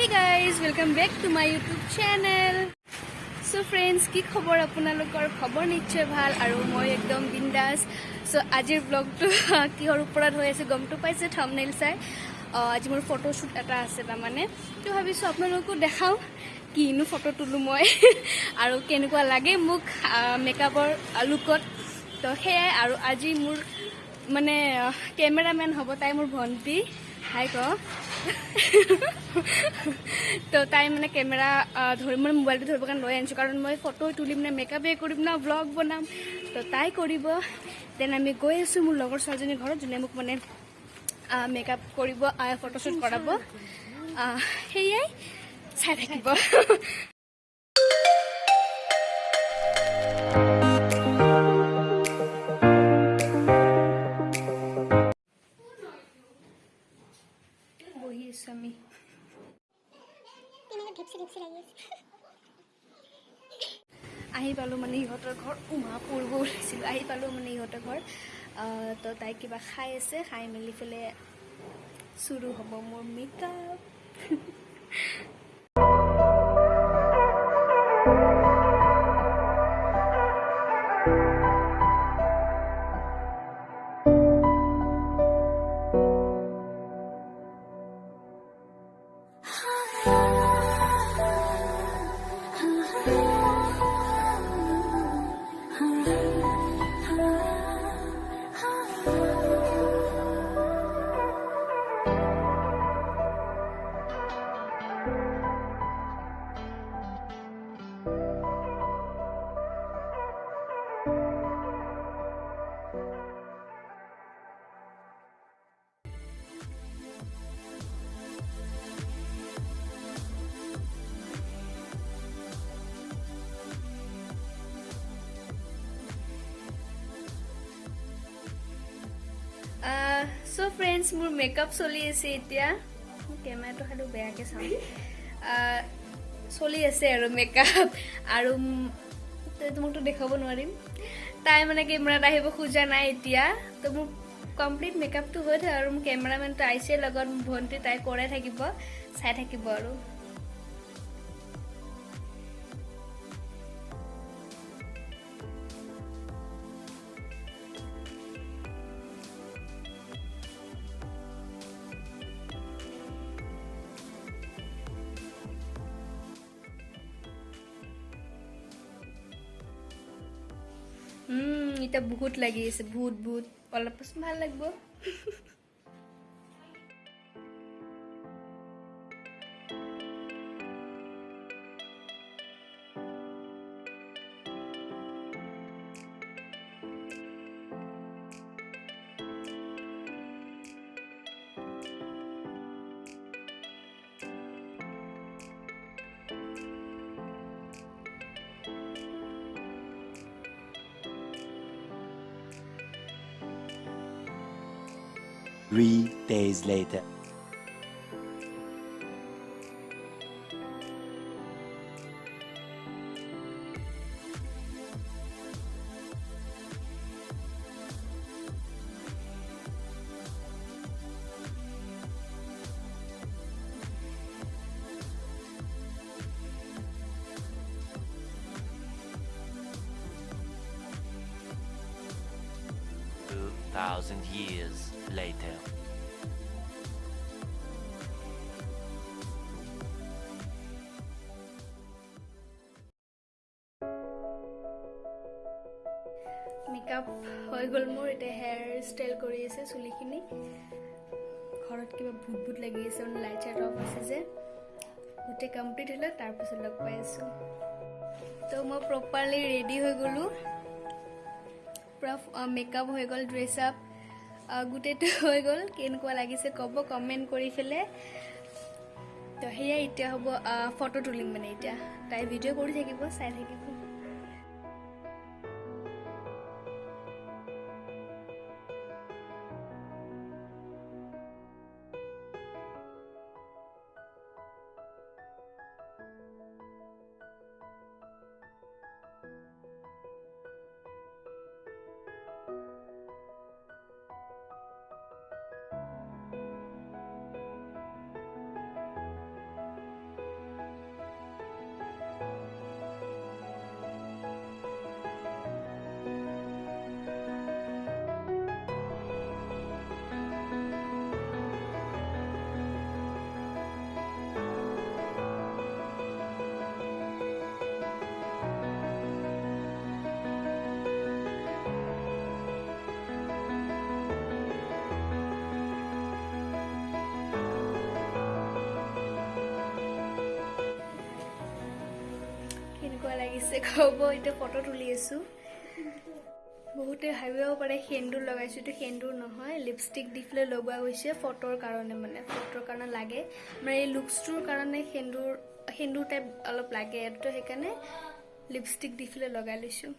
guys, welcome back to my YouTube channel. So friends, কি খবৰ আপোনালোকৰ খবৰ নিশ্চয় ভাল আৰু মই একদম বিন্দাস। So আজিৰ ব্লগটো কিহৰ ওপৰত হৈ আছে গমটো পাইছে থাম্বনেইল চাই। আজি মোৰ ফটো শুট এটা আছে তাৰ মানে তো ভাবিছো আপোনালোকো দেখাও কিনো ফটো তুলু মই আৰু কেনেকুৱা লাগে মোক মেকআপৰ লুকত। তো হে আৰু আজি মোৰ মানে কেমেৰামেন হ'ব তাই মোৰ ভন্টি হাই ক তো তাই মানে কেমেৰা ধৰি মই মোবাইলটো ধৰিব কাৰণে লৈ আনিছোঁ কাৰণ মই ফটো তুলিম না মেকআপে কৰিম না ব্লগ বনাম তো তাই কৰিব। দেন আমি গৈ আছোঁ মোৰ লগৰ ছোৱালীজনীৰ ঘৰত যোনে মোক মানে মেকআপ কৰিব ফটোশ্বুট কৰাব সেয়াই চাই থাকিব। বহি আছোঁ আমি আহি পালোঁ মানে ইহঁতৰ ঘৰ উমা পূৰ্ব ওলাইছিলোঁ আহি পালোঁ মানে ইহঁতৰ ঘৰ তো তাই কিবা খাই আছে খাই মেলি পেলাই চুৰু হ'ব মোৰ মেকআপ। সো ফ্ৰেণ্ডছ মোৰ মেকআপ চলি আছে এতিয়া কেমেৰাটো খালি বেয়াকৈ চাওঁ চলি আছে আৰু মেকআপ আৰু তোমাকতো দেখাব নোৱাৰিম তাই মানে কেমেৰাত আহিব খোজা নাই এতিয়া তো মোৰ কমপ্লিট মেকআপটো হৈ থাকে আৰু মোৰ কেমেৰামেনটো আহিছে লগত ভণ্টি তাই কৰাই থাকিব চাই থাকিব আৰু এটা বহুত লাগি আছে বহুত বহুত অলপ পাছত ভাল লাগিব। Three days later. Thousand years later. Makeup হৈ গ'ল মোৰ এতিয়া হেয়াৰ ষ্টাইল কৰি আছে চুলিখিনি ঘৰত কিবা ভূত ভূত লাগি আছে মানে লাইট চাইট অফ আছে যে গোটেই কমপ্লিট হ'লে তাৰপিছত লগ পাই আছোঁ। তো মই প্ৰপাৰলি ৰেডি হৈ গ'লোঁ পূৰা মেকআপ হৈ গ'ল ড্ৰেছ আপ গোটেইটো হৈ গ'ল কেনেকুৱা লাগিছে ক'ব কমেণ্ট কৰি পেলাই। তো সেয়াই এতিয়া হ'ব ফটো তুলিম মানে এতিয়া তাই ভিডিঅ' কৰি থাকিব চাই থাকিব। লাগিছে ক'ব এতিয়া ফটো তুলি আছোঁ বহুতে ভাবিব পাৰে সেন্দুৰ লগাইছোঁ এইটো সেন্দুৰ নহয় লিপষ্টিক দি পেলাই লগোৱা গৈছে ফটোৰ কাৰণে মানে ফটোৰ কাৰণে লাগে মানে এই লুকছটোৰ কাৰণে সেন্দুৰ টাইপ অলপ লাগে তো সেইকাৰণে লিপষ্টিক দি পেলাই লগাই লৈছোঁ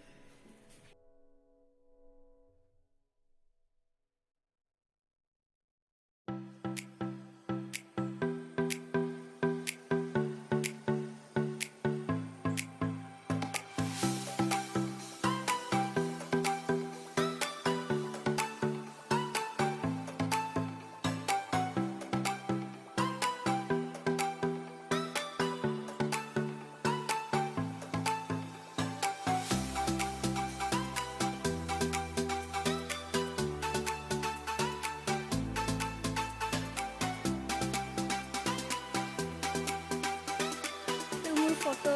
ফটো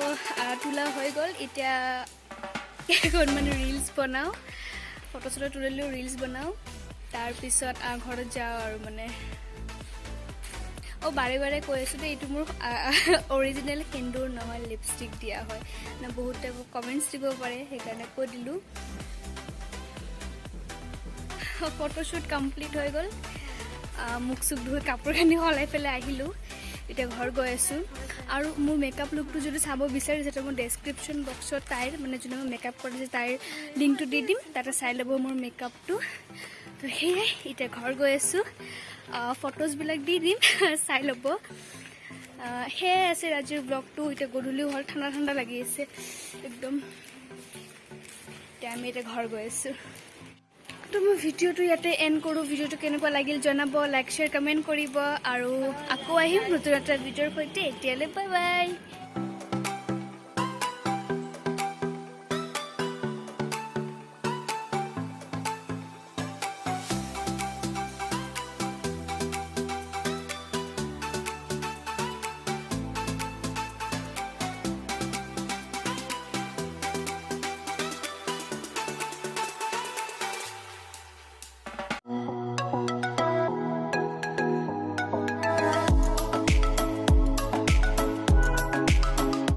তোলা হৈ গ'ল এতিয়া কেইখনমান ৰিলছ বনাওঁ ফটো চটো তুলিলেও ৰিলছ বনাওঁ তাৰপিছত ঘৰত যাওঁ আৰু মানে বাৰে বাৰে কৈ আছোঁ দেই এইটো মোৰ অৰিজিনেল সেন্দুৰ নহয় লিপষ্টিক দিয়া হয় মানে বহুতে কমেণ্টছ দিব পাৰে সেইকাৰণে কৈ দিলোঁ ফটোশ্বুট কমপ্লিট হৈ গ'ল মুখ চুখ ধুই কাপোৰ কানি সলাই পেলাই আহিলোঁ এতিয়া ঘৰ গৈ আছোঁ আৰু মোৰ মেকআপ লুকটো যদি চাব বিচাৰিছে তো মই ডেছক্ৰিপশ্যন বক্সত তাইৰ মানে যোনে মই মেকআপ কৰিছে তাইৰ লিংকটো দি দিম তাতে চাই ল'ব মোৰ মেকআপটো তো সেয়াই এতিয়া ঘৰ গৈ আছোঁ ফটোজবিলাক দি দিম চাই ল'ব সেয়াই আছে আজিৰ ব্লগটো এতিয়া গধূলিও হ'ল ঠাণ্ডা ঠাণ্ডা লাগি আছে একদম এতিয়া আমি এতিয়া ঘৰ গৈ আছোঁ তো মই ভিডিঅ'টো ইয়াতে এণ্ড কৰোঁ ভিডিঅ'টো কেনেকুৱা লাগিল জনাব লাইক শ্বেয়াৰ কমেণ্ট কৰিব আৰু আকৌ আহিম নতুন এটা ভিডিঅ'ৰ সৈতে এতিয়ালৈ বাই বাই